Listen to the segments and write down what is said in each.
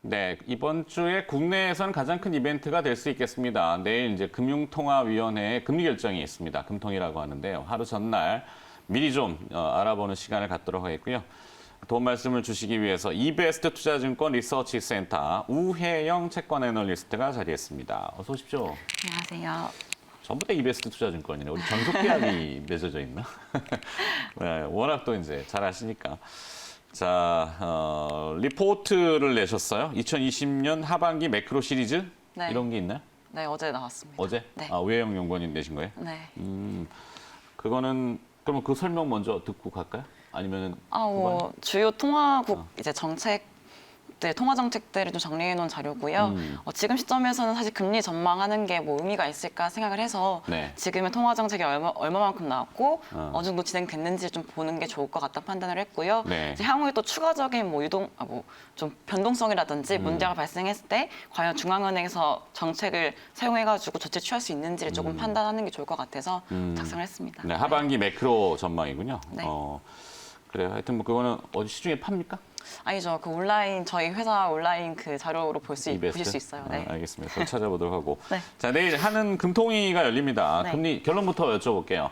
네, 이번 주에 국내에선 가장 큰 이벤트가 될 수 있겠습니다. 내일 이제 금융통화위원회의 금리 결정이 있습니다. 금통이라고 하는데요. 하루 전날 미리 좀 알아보는 시간을 갖도록 하겠고요. 도움 말씀을 주시기 위해서 이베스트 투자증권 리서치 센터 우혜영 채권 애널리스트가 자리했습니다. 어서 오십시오. 안녕하세요. 전부 다 이베스트 투자증권이네. 우리 전속 계약이 맺어져 있나? 네, 워낙 또 이제 잘 아시니까. 자, 리포트를 내셨어요. 2020년 하반기 매크로 시리즈? 네. 이런 게 있나요? 네, 어제 나왔습니다. 어제? 네. 우혜영 연구원님 내신 거예요? 네. 그거는 그러면 그 설명 먼저 듣고 갈까요? 아니면 주요 통화국 이제 통화 정책들을 좀 정리해 놓은 자료고요. 지금 시점에서는 사실 금리 전망하는 게 뭐 의미가 있을까 생각을 해서 네. 지금의 통화 정책이 얼마만큼 나왔고 어느 정도 진행됐는지 좀 보는 게 좋을 것 같다 판단을 했고요. 네. 이제 향후에 또 추가적인 좀 변동성이라든지 문제가 발생했을 때 과연 중앙은행에서 정책을 사용해가지고 조치 취할 수 있는지를 조금 판단하는 게 좋을 것 같아서 작성을 했습니다. 네, 하반기 매크로 전망이군요. 네. 그래요. 하여튼 뭐 그거는 어디 시중에 팝니까? 아니죠. 그 온라인 저희 회사 온라인 그 자료로 보실 수 있어요. 네. 알겠습니다. 그걸 찾아보도록 하고. 네. 자, 내일 하는 금통위가 열립니다. 네. 금리 결론부터 여쭤볼게요.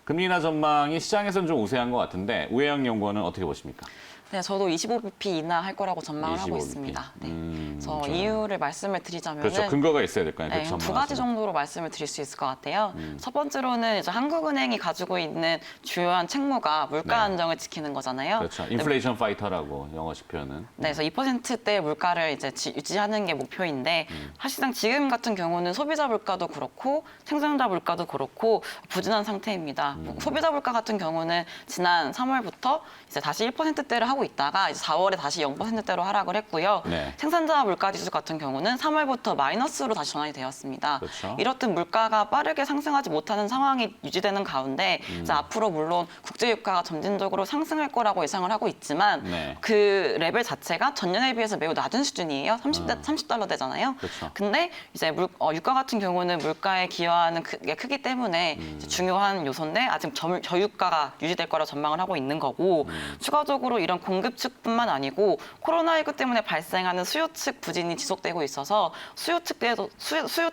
금리 인하 전망이 시장에서는 좀 우세한 것 같은데 우혜영 연구원은 어떻게 보십니까? 네, 저도 25bp 인하할 거라고 전망을 하고 25bp. 있습니다. 네. 그래서 저는- 이유를 말씀을 드리자면 그렇죠. 근거가 있어야 될 거 아니에요. 네, 그렇게 두 가지 전망하시면. 정도로 말씀을 드릴 수 있을 것 같아요. 첫 번째로는 이제 한국은행이 가지고 있는 주요한 책무가 물가 네. 안정을 지키는 거잖아요. 그렇죠. 인플레이션 파이터라고 영어식 표현은. 네, 그래서 2%대 물가를 이제 유지하는 게 목표인데 사실상 지금 같은 경우는 소비자 물가도 그렇고 생산자 물가도 그렇고 부진한 상태입니다. 소비자 물가 같은 경우는 지난 3월부터 이제 다시 1%대를 하고 있다가 이제 4월에 다시 0%대로 하락을 했고요. 네. 생산자 물가 지수 같은 경우는 3월부터 마이너스로 다시 전환이 되었습니다. 그렇죠. 이렇듯 물가가 빠르게 상승하지 못하는 상황이 유지되는 가운데 이제 앞으로 물론 국제 유가가 점진적으로 상승할 거라고 예상을 하고 있지만 네. 그 레벨 자체가 전년에 비해서 매우 낮은 수준이에요. 30달러대잖아요. 그렇죠. 근데 이제 유가 같은 경우는 물가에 기여하는 게 크기 때문에 이제 중요한 요소인데 아직 저유가가 유지될 거라 전망을 하고 있는 거고 추가적으로 이런 공급 측뿐만 아니고 코로나19 때문에 발생하는 수요 측 부진이 지속되고 있어서 수요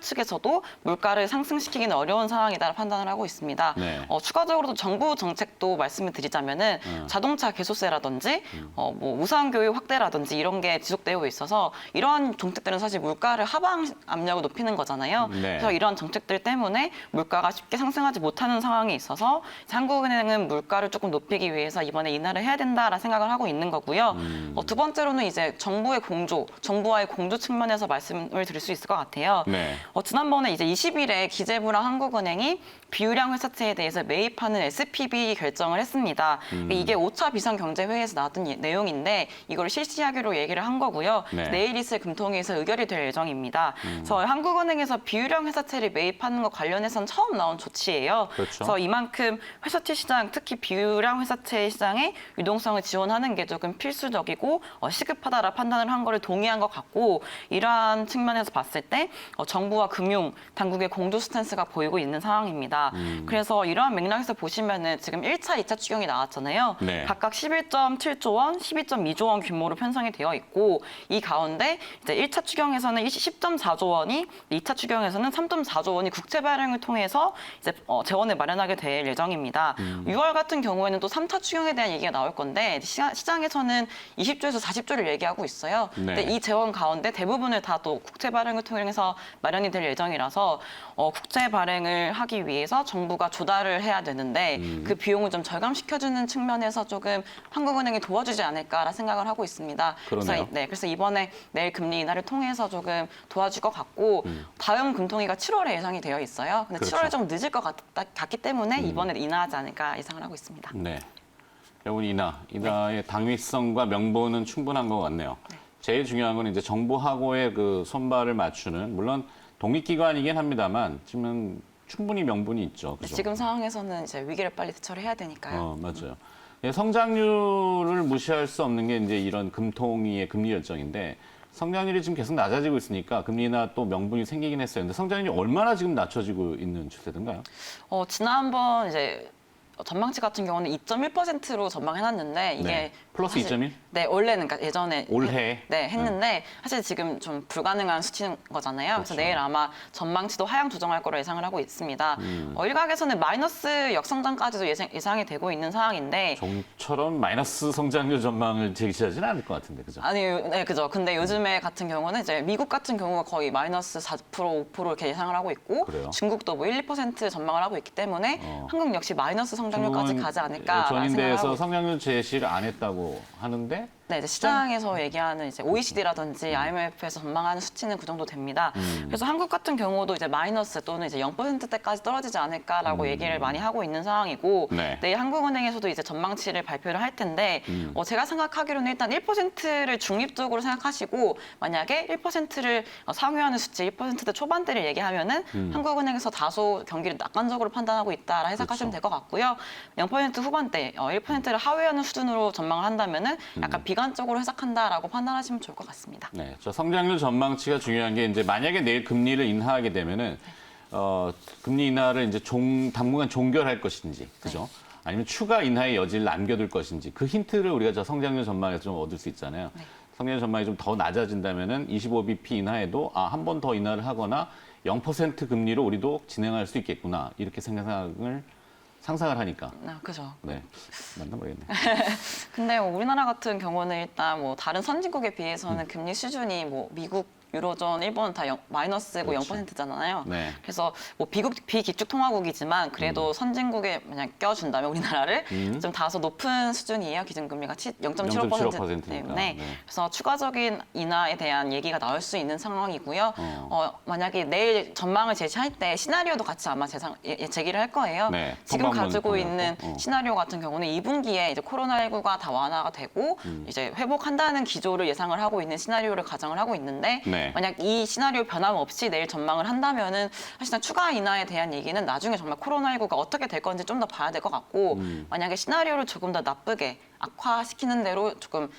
측에서도 물가를 상승시키기는 어려운 상황이다 판단을 하고 있습니다. 네. 추가적으로도 정부 정책도 말씀을 드리자면은 자동차 개소세라든지 뭐 우수한 교육 확대라든지 이런 게 지속되고 있어서 이러한 정책들은 사실 물가를 하방 압력을 높이는 거잖아요. 네. 그래서 이러한 정책들 때문에 물가가 쉽게 상승하지 못하는 상황이 있어서 한국은행은 물가를 조금 높이기 위해서 이번에 인하를 해야 된다라는 생각을 하고 있는 거고요. 두 번째로는 이제 정부와의 공조 측면에서 말씀을 드릴 수 있을 것 같아요. 네. 지난번에 이제 20일에 기재부랑 한국은행이 비유량 회사채에 대해서 매입하는 SPB 결정을 했습니다. 이게 5차 비상경제회의에서 나왔던 내용인데 이걸 실시하기로 얘기를 한 거고요. 네. 내일 있을 금통위에서 의결이 될 예정입니다. 그래서 한국은행에서 비유량 회사채를 매입하는 것 관련해서는 처음 나온 조치예요. 그렇죠. 그래서 이만큼 회사채 시장, 특히 비유량 회사채 시장의 유동성을 지원하는 게 조금 필수적이고 시급하다라 판단을 한 거를 동의한 것 같고 이러한 측면에서 봤을 때 정부와 금융 당국의 공조 스탠스가 보이고 있는 상황입니다. 그래서 이러한 맥락에서 보시면은 지금 1차, 2차 추경이 나왔잖아요. 네. 각각 11.7조 원, 12.2조 원 규모로 편성이 되어 있고 이 가운데 이제 1차 추경에서는 10.4조 원이, 2차 추경에서는 3.4조 원이 국채 발행을 통해서 이제 재원을 마련하게 될 예정입니다. 6월 같은 경우에는 또 3차 추경에 대한 얘기가 나올 건데 시장에서는 20조에서 40조를 얘기하고 있어요. 네. 근데 이 재원 가운데 대부분을 다 또 국채 발행을 통해서 마련이 될 예정이라서 국채 발행을 하기 위해서 정부가 조달을 해야 되는데 그 비용을 좀 절감시켜주는 측면에서 조금 한국은행이 도와주지 않을까라 생각을 하고 있습니다. 그러네요. 그래서 이번에 내일 금리 인하를 통해서 조금 도와줄 것 같고 다음 금통위가 7월에 예상이 되어 있어요. 근데 그렇죠. 7월에 좀 늦을 것 같기 때문에 이번에 인하하지 않을까 예상을 하고 있습니다. 네. 여러분 인하의 당위성과 명분은 충분한 것 같네요. 제일 중요한 건 이제 정부하고의 그 손발을 맞추는 물론 독립기관이긴 합니다만 지금 충분히 명분이 있죠. 그죠? 지금 상황에서는 이제 위기를 빨리 대처를 해야 되니까요. 맞아요. 예, 성장률을 무시할 수 없는 게 이제 이런 금통위의 금리 결정인데 성장률이 지금 계속 낮아지고 있으니까 금리 인하 또 명분이 생기긴 했어요. 근데 성장률이 얼마나 지금 낮춰지고 있는 추세든가요? 지난번 이제 전망치 같은 경우는 2.1%로 전망해놨는데 이게 네. 플러스 사실- 2.1? 네, 원래는 그러니까 예전에 올해? 네, 했는데 사실 지금 좀 불가능한 수치인 거잖아요. 그래서 그렇죠. 내일 아마 전망치도 하향 조정할 거로 예상을 하고 있습니다. 일각에서는 마이너스 역성장까지도 예상이 되고 있는 상황인데 종처럼 마이너스 성장률 전망을 제시하지는 않을 것 같은데, 그죠? 아니, 네, 그죠. 근데 요즘에 같은 경우는 이제 미국 같은 경우가 거의 마이너스 4%, 5% 이렇게 예상을 하고 있고 그래요? 중국도 뭐 1, 2% 전망을 하고 있기 때문에 한국 역시 마이너스 성장률까지 중국은 가지 않을까라는 생각을 전인대에서 하고 성장률 제시를 안 했다고 하는데 네, 이제 시장에서 얘기하는 이제 OECD라든지 IMF에서 전망하는 수치는 그 정도 됩니다. 그래서 한국 같은 경우도 이제 마이너스 또는 이제 0%대까지 떨어지지 않을까라고 얘기를 많이 하고 있는 상황이고 네. 내일 한국은행에서도 이제 전망치를 발표를 할 텐데 제가 생각하기로는 일단 1%를 중립적으로 생각하시고 만약에 1%를 상회하는 수치 1%대 초반대를 얘기하면은 한국은행에서 다소 경기를 낙관적으로 판단하고 있다라 해석하시면 될 것 같고요. 0% 후반대 1%를 하회하는 수준으로 전망을 한다면은 약간 비관적으로 해석한다라고 판단하시면 좋을 것 같습니다. 네, 저 성장률 전망치가 중요한 게 이제 만약에 내일 금리를 인하하게 되면은 금리 인하를 이제 당분간 종결할 것인지, 그죠? 아니면 추가 인하의 여지를 남겨둘 것인지 그 힌트를 우리가 저 성장률 전망에서 좀 얻을 수 있잖아요. 성장률 전망이 좀 더 낮아진다면은 25bp 인하에도 한 번 더 인하를 하거나 0% 금리로 우리도 진행할 수 있겠구나 이렇게 상상을 하니까. 그죠. 네, 맞나 모르겠네. 근데 우리나라 같은 경우는 일단 뭐 다른 선진국에 비해서는 금리 수준이 뭐 미국, 유로존, 일본 다 마이너스고 그렇죠. 0%잖아요. 네. 그래서 뭐 비기축 통화국이지만 그래도 선진국에 만약 껴준다면 우리나라를 좀 다소 높은 수준이에요. 기준금리가 0.75% 0.75% 니까. 때문에. 네. 그래서 추가적인 인하에 대한 얘기가 나올 수 있는 상황이고요. 만약에 내일 전망을 제시할 때 시나리오도 같이 아마 제기를 할 거예요. 네, 지금 통방문 가지고 있는 통하고. 시나리오 같은 경우는 2분기에 이제 코로나19가 다 완화가 되고 이제 회복한다는 기조를 예상을 하고 있는 시나리오를 가정을 하고 있는데 네. 만약 이 시나리오 변함없이 내일 전망을 한다면은 사실상 추가 인하에 대한 얘기는 나중에 정말 코로나19가 어떻게 될 건지 좀 더 봐야 될 것 같고 만약에 시나리오를 조금 더 나쁘게 악화시키는 대로 조금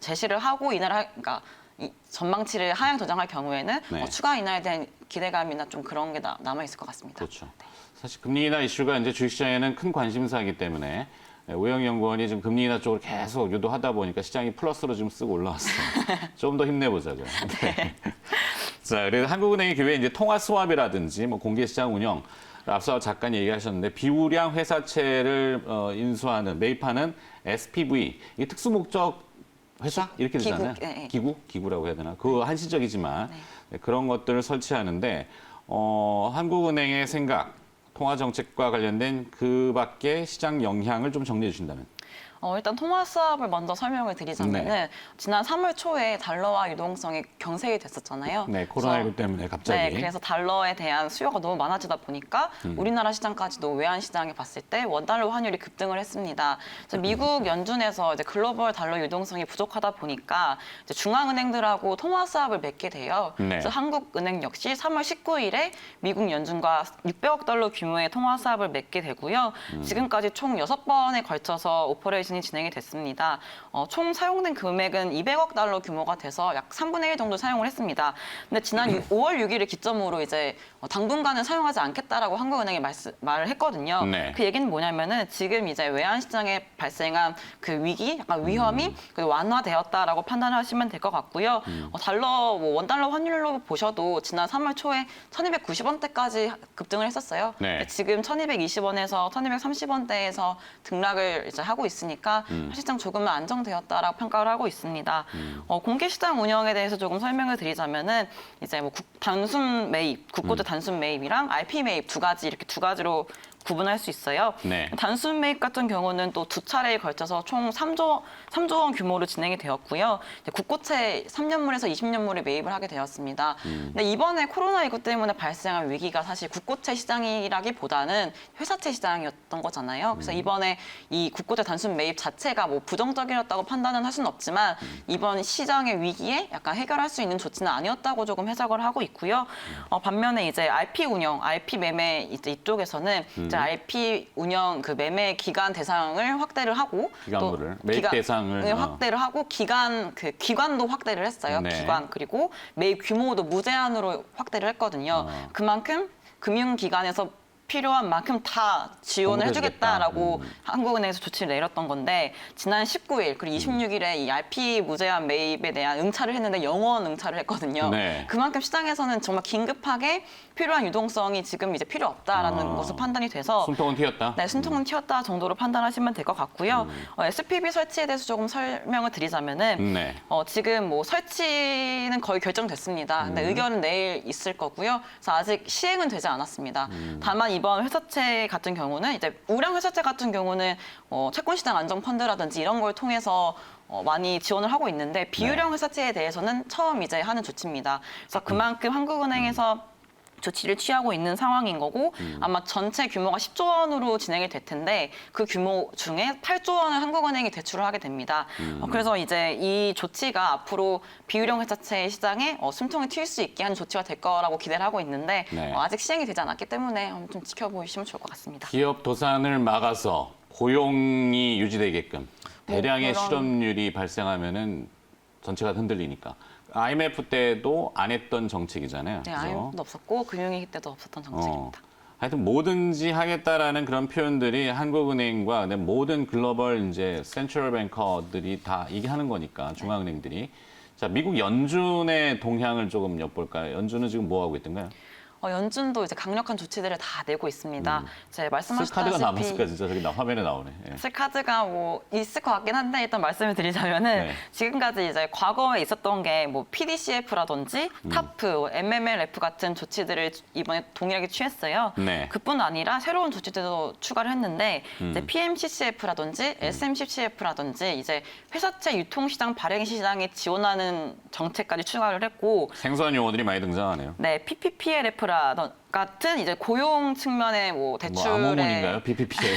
제시를 하고 그러니까 이 전망치를 하향 조정할 경우에는 네. 추가 인하에 대한 기대감이나 좀 그런 게 남아 있을 것 같습니다. 그렇죠. 사실 금리 인하 이슈가 이제 주식시장에는 큰 관심사이기 때문에 오영 연구원이 지금 금리 인하 쪽으로 계속 유도하다 보니까 시장이 플러스로 지금 쓰고 올라왔어요. 좀 더 힘내보자고요. 네. 자, 그래서 한국은행의 기회에 이제 통화 스왑이라든지 뭐 공개시장 운영 앞서 잠깐 얘기하셨는데 비우량 회사채를 인수하는 매입하는 SPV 이게 특수목적 회사 이렇게 되잖아요. 네. 기구라고 해야 되나? 그 한시적이지만 네, 그런 것들을 설치하는데 한국은행의 생각, 통화 정책과 관련된 그 밖의 시장 영향을 좀 정리해 주신다면. 일단 통화 수합을 먼저 설명을 드리자면은 네. 지난 3월 초에 달러화 유동성이 경색이 됐었잖아요. 네, 코로나19 그래서 때문에 갑자기. 네, 그래서 달러에 대한 수요가 너무 많아지다 보니까 우리나라 시장까지도 외환 시장에 봤을 때 원달러 환율이 급등을 했습니다. 그래서 미국 연준에서 이제 글로벌 달러 유동성이 부족하다 보니까 이제 중앙은행들하고 통화 수합을 맺게 돼요. 네. 그래서 한국은행 역시 3월 19일에 미국 연준과 600억 달러 규모의 통화 수합을 맺게 되고요. 지금까지 총 6번에 걸쳐서 오퍼레이션이 진행이 됐습니다. 총 사용된 금액은 200억 달러 규모가 돼서 약 3분의 1 정도 사용을 했습니다. 근데 지난 5월 6일을 기점으로 이제 당분간은 사용하지 않겠다라고 한국은행이 말을 했거든요. 네. 그 얘기는 뭐냐면은 지금 이제 외환 시장에 발생한 그 위기, 약간 위험이 완화되었다라고 판단하시면 될 것 같고요. 달러 뭐 원달러 환율로 보셔도 지난 3월 초에 1,290원대까지 급등을 했었어요. 네. 지금 1,220원에서 1,230원대에서 등락을 이제 하고 있으니까 사실상 조금은 안정되었다라고 평가를 하고 있습니다. 공개 시장 운영에 대해서 조금 설명을 드리자면은 이제 뭐 단순 매입, 국고제 단순 매입이랑 RP 매입 이렇게 두 가지로 구분할 수 있어요. 네. 단순 매입 같은 경우는 또 두 차례에 걸쳐서 총 3조 원 규모로 진행이 되었고요. 이제 국고채 3년물에서 20년물에 매입을 하게 되었습니다. 근데 이번에 코로나19 때문에 발생한 위기가 사실 국고채 시장이라기보다는 회사채 시장이었던 거잖아요. 그래서 이번에 이 국고채 단순 매입 자체가 뭐 부정적이었다고 판단은 할 수는 없지만 이번 시장의 위기에 약간 해결할 수 있는 조치는 아니었다고 조금 해석을 하고 있고요. 반면에 이제 RP 운영, RP 매매 이제 이쪽에서는 이제 RP 운영 그 매매 기간 대상을 확대를 하고 기간물을 매입 대상을 확대를 하고 기관도 확대를 했어요. 네. 기관 그리고 매입 규모도 무제한으로 확대를 했거든요. 그만큼 금융기관에서 필요한 만큼 다 지원을 해주겠다라고 한국은행에서 조치를 내렸던 건데 지난 19일 그리고 26일에 이 RP 무제한 매입에 대한 응찰을 했는데 영원 응찰을 했거든요. 네. 그만큼 시장에서는 정말 긴급하게 필요한 유동성이 지금 이제 필요 없다라는 것으로 판단이 돼서 숨통은 튀었다. 네, 숨통은 튀었다 정도로 판단하시면 될 것 같고요. SPV 설치에 대해서 조금 설명을 드리자면은 네. 지금 뭐 설치는 거의 결정됐습니다. 근데 의결은 내일 있을 거고요. 그래서 아직 시행은 되지 않았습니다. 다만 이번 회사채 같은 경우는 이제 우량 회사채 같은 경우는 채권시장 안정펀드라든지 이런 걸 통해서 많이 지원을 하고 있는데 비유령 회사채에 대해서는 처음 이제 하는 조치입니다. 그래서 그만큼 한국은행에서 조치를 취하고 있는 상황인 거고 아마 전체 규모가 10조 원으로 진행이 될 텐데 그 규모 중에 8조 원을 한국은행이 대출을 하게 됩니다. 그래서 이제 이 조치가 앞으로 비유령 회사채 시장에 숨통이 튈 수 있게 하는 조치가 될 거라고 기대를 하고 있는데 네. 아직 시행이 되지 않았기 때문에 좀 지켜보시면 좋을 것 같습니다. 기업 도산을 막아서 고용이 유지되게끔 대량의 그런- 실업률이 발생하면은 전체가 흔들리니까. IMF 때도 안 했던 정책이잖아요. 네, 그죠? IMF도 없었고 금융위기 때도 없었던 정책입니다. 하여튼 뭐든지 하겠다라는 그런 표현들이 한국은행과 그다음에 모든 글로벌 이제 센트럴 뱅커들이 다 얘기하는 거니까 중앙은행들이. 자, 미국 연준의 동향을 조금 엿볼까요? 연준은 지금 뭐 하고 있던가요? 연준도 이제 강력한 조치들을 다 내고 있습니다. 이제 쓸 말씀하셨다시피 카드가 남았을까 진짜 저기 화면에 나오네. 예. 쓸 카드가 뭐 있을 것 같긴 한데 일단 말씀을 드리자면은 네. 지금까지 이제 과거에 있었던 게 뭐 PDCF라든지 타프, MMLF 같은 조치들을 이번에 동일하게 취했어요. 네. 그뿐 아니라 새로운 조치들도 추가를 했는데 이제 PMCCF라든지 SMCCF라든지 이제 회사채 유통시장 발행 시장에 지원하는 정책까지 추가를 했고 생소한 용어들이 많이 등장하네요. 네, PPPLF 같은 이제 고용 측면의 뭐 뭐 대출에 암호문인가요? BPPA.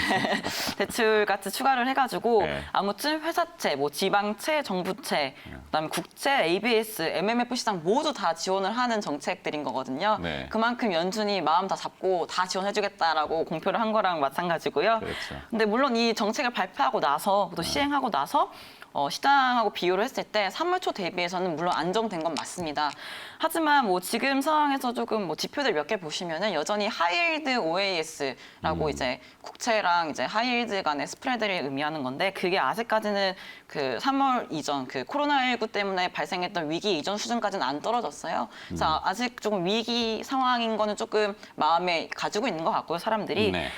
대출 같이 추가를 해가지고 네. 아무튼 회사채, 뭐 지방채, 정부채, 그다음에 국채, ABS, MMF 시장 모두 다 지원을 하는 정책들인 거거든요. 네. 그만큼 연준이 마음 다 잡고 다 지원해주겠다라고 공표를 한 거랑 마찬가지고요. 그렇죠. 근데 물론 이 정책을 발표하고 나서 또 시행하고 나서 시장하고 비교를 했을 때 3월 초 대비해서는 물론 안정된 건 맞습니다. 하지만 뭐 지금 상황에서 조금 뭐 지표들 몇 개 보시면은 여전히 하이힐드 OAS라고 이제 국채랑 이제 하이힐드 간의 스프레드를 의미하는 건데 그게 아직까지는 그 3월 이전 그 코로나19 때문에 발생했던 위기 이전 수준까지는 안 떨어졌어요. 그래서 아직 조금 위기 상황인 거는 조금 마음에 가지고 있는 것 같고요, 사람들이. 네.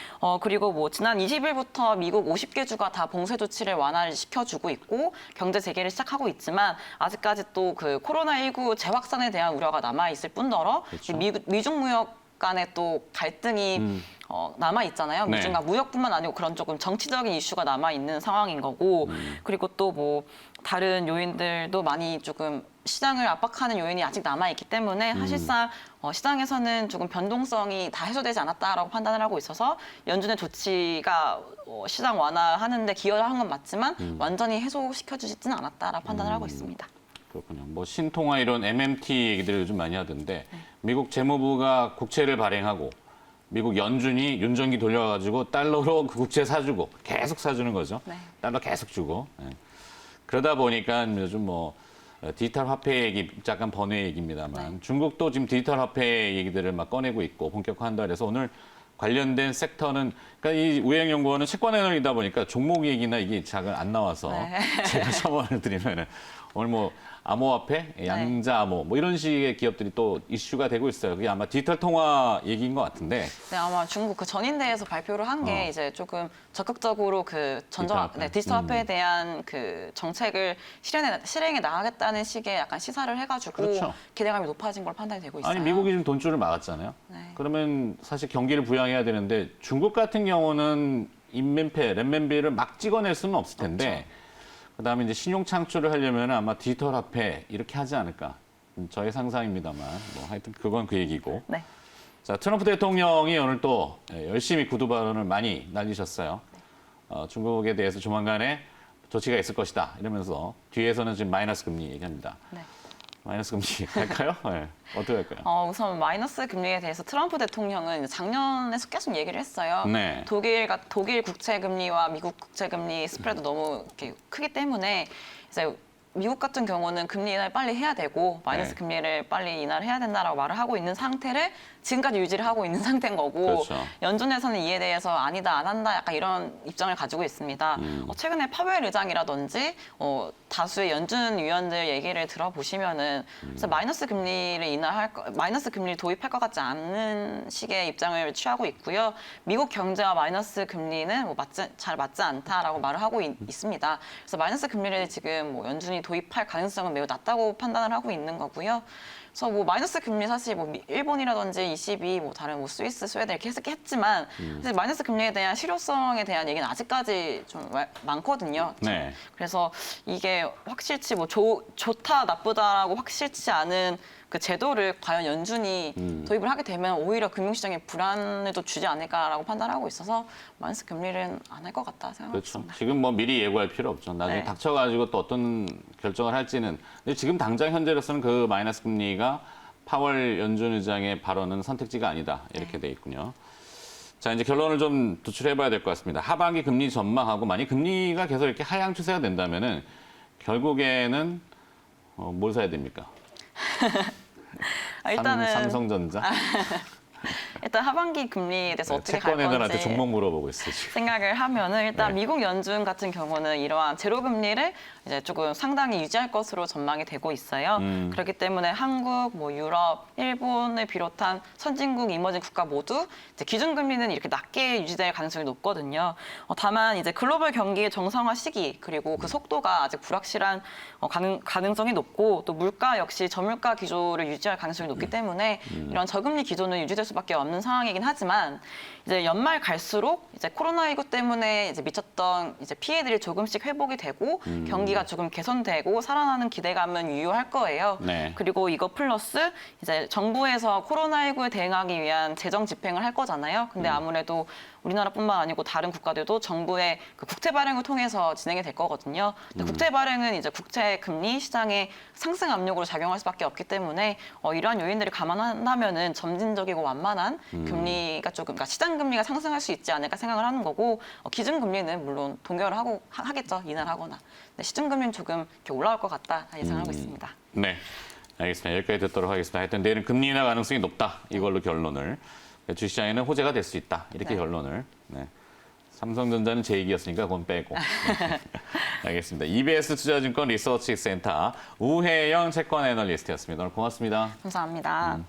그리고 뭐 지난 20일부터 미국 50개 주가 다 봉쇄 조치를 완화를 시켜주고 있고 경제 재개를 시작하고 있지만 아직까지 또 그 코로나19 재확산에 대한 우려가 남아 있을 뿐더러 그렇죠. 미중 무역 간에 또 갈등이 남아 있잖아요. 네. 미중과 무역뿐만 아니고 그런 조금 정치적인 이슈가 남아 있는 상황인 거고 그리고 또 뭐 다른 요인들도 많이 조금 시장을 압박하는 요인이 아직 남아 있기 때문에 사실상 시장에서는 조금 변동성이 다 해소되지 않았다라고 판단을 하고 있어서 연준의 조치가 시장 완화하는데 기여를 한 건 맞지만 완전히 해소시켜주지는 않았다라고 판단을 하고 있습니다. 그렇군요. 뭐 신통화 이런 MMT 얘기들을 요즘 많이 하던데 미국 재무부가 국채를 발행하고 미국 연준이 윤전기 돌려가지고 달러로 그 국채 사주고 계속 사주는 거죠. 네. 달러 계속 주고. 예. 그러다 보니까 요즘 뭐 디지털 화폐 얘기 잠깐 번외 얘기입니다만 중국도 지금 디지털 화폐 얘기들을 막 꺼내고 있고 본격화한다 그래서 오늘 관련된 섹터는 그러니까 이 우영연구원은 채권 애널이다 보니까 종목 얘기나 이게 잘 안 나와서 제가 첨언을 드리면은 오늘 뭐 암호화폐, 양자 암호 뭐 이런 식의 기업들이 또 이슈가 되고 있어요. 그게 아마 디지털 통화 얘기인 것 같은데. 네, 아마 중국 그 전인대에서 발표를 한 게 이제 조금 적극적으로 그 디지털 화폐에 대한 그 정책을 실행해 나가겠다는 식의 약간 시사를 해가지고 그렇죠. 기대감이 높아진 걸 판단이 되고 있어요. 아니 미국이 지금 돈줄을 막았잖아요. 네. 그러면 사실 경기를 부양해야 되는데 중국 같은 경우는 인민폐, 렌민비를 막 찍어낼 수는 없을 텐데 그다음에 이제 신용 창출을 하려면 아마 디지털 화폐 이렇게 하지 않을까. 저의 상상입니다만 뭐 하여튼 그건 그 얘기고. 네. 자, 트럼프 대통령이 오늘 또 열심히 구두 발언을 많이 날리셨어요. 중국에 대해서 조만간에 조치가 있을 것이다 이러면서 뒤에서는 지금 마이너스 금리 얘기합니다. 네. 마이너스 금리 갈까요? 네. 어떻게 할까요? 우선 마이너스 금리에 대해서 트럼프 대통령은 작년에 계속 얘기를 했어요. 네. 독일 국채 금리와 미국 국채 금리 스프레드 너무 이렇게 크기 때문에 이제 미국 같은 경우는 금리 인하를 빨리 해야 되고 마이너스 네. 금리를 빨리 인하를 해야 된다라고 말을 하고 있는 상태를 지금까지 유지를 하고 있는 상태인 거고 그렇죠. 연준에서는 이에 대해서 아니다 안 한다 약간 이런 입장을 가지고 있습니다. 최근에 파웰 의장이라든지 다수의 연준 위원들 얘기를 들어보시면은 그래서 마이너스 금리를 마이너스 금리를 도입할 것 같지 않는 식의 입장을 취하고 있고요. 미국 경제와 마이너스 금리는 뭐 잘 맞지 않다라고 말을 하고 있습니다. 그래서 마이너스 금리를 지금 뭐 연준이 도입할 가능성은 매우 낮다고 판단을 하고 있는 거고요. 그래서 뭐 마이너스 금리 사실 뭐 일본이라든지 ECB 뭐 다른 뭐 스위스, 스웨덴 이렇게 했지만 사실 마이너스 금리에 대한 실효성에 대한 얘기는 아직까지 좀 많거든요. 네. 그래서 이게 확실치 뭐 좋다 나쁘다라고 확실치 않은 그 제도를 과연 연준이 도입을 하게 되면 오히려 금융시장에 불안을 또 주지 않을까라고 판단하고 있어서 마이너스 금리는 안 할 것 같다 생각하고 그렇죠. 있습니다. 지금 뭐 미리 예고할 필요 없죠. 나중에 네. 닥쳐가지고 또 어떤 결정을 할지는. 근데 지금 당장 현재로서는 그 마이너스 금리가 파월 연준 의장의 발언은 선택지가 아니다. 이렇게 돼 있군요. 자, 이제 결론을 좀 도출해봐야 될 것 같습니다. 하반기 금리 전망하고 만약 금리가 계속 이렇게 하향 추세가 된다면은 결국에는 뭘 사야 됩니까? 일단은 삼성전자? 일단 하반기 금리에 대해서 어떻게 갈 채권애들한테 건지 종목 물어보고 있어요, 지금. 생각을 하면은 일단 네. 미국 연준 같은 경우는 이러한 제로 금리를 이제 조금 상당히 유지할 것으로 전망이 되고 있어요. 그렇기 때문에 한국, 뭐 유럽, 일본을 비롯한 선진국, 이머징 국가 모두 이제 기준 금리는 이렇게 낮게 유지될 가능성이 높거든요. 다만 이제 글로벌 경기의 정상화 시기 그리고 그 속도가 아직 불확실한 가능성이 높고 또 물가 역시 저물가 기조를 유지할 가능성이 높기 때문에 이런 저금리 기조는 유지될 수밖에 없는 상황이긴 하지만 이제 연말 갈수록 이제 코로나19 때문에 이제 미쳤던 이제 피해들이 조금씩 회복이 되고 경기가 조금 개선되고 살아나는 기대감은 유효할 거예요. 네. 그리고 이거 플러스 이제 정부에서 코로나19에 대응하기 위한 재정 집행을 할 거잖아요. 근데 아무래도 우리나라뿐만 아니고 다른 국가들도 정부의 그 국채 발행을 통해서 진행이 될 거거든요. 근데 국채 발행은 이제 국채 금리 시장의 상승 압력으로 작용할 수밖에 없기 때문에 이러한 요인들을 감안한다면은 점진적이고 완만한 금리가 조금 그러니까 시장 금리가 상승할 수 있지 않을까 생각을 하는 거고 기준 금리는 물론 동결을 하겠죠. 인하를 하거나. 근데 시중 금리는 조금 이렇게 올라올 것 같다 예상하고 있습니다. 네, 알겠습니다. 여기까지 듣도록 하겠습니다. 하여튼 내일은 금리 인하 가능성이 높다. 이걸로 결론을. 주시장에는 호재가 될 수 있다. 이렇게 네. 결론을. 네. 삼성전자는 제 얘기였으니까 그건 빼고. 알겠습니다. EBS 투자증권 리서치 센터 우혜영 채권 애널리스트였습니다. 오늘 고맙습니다. 감사합니다.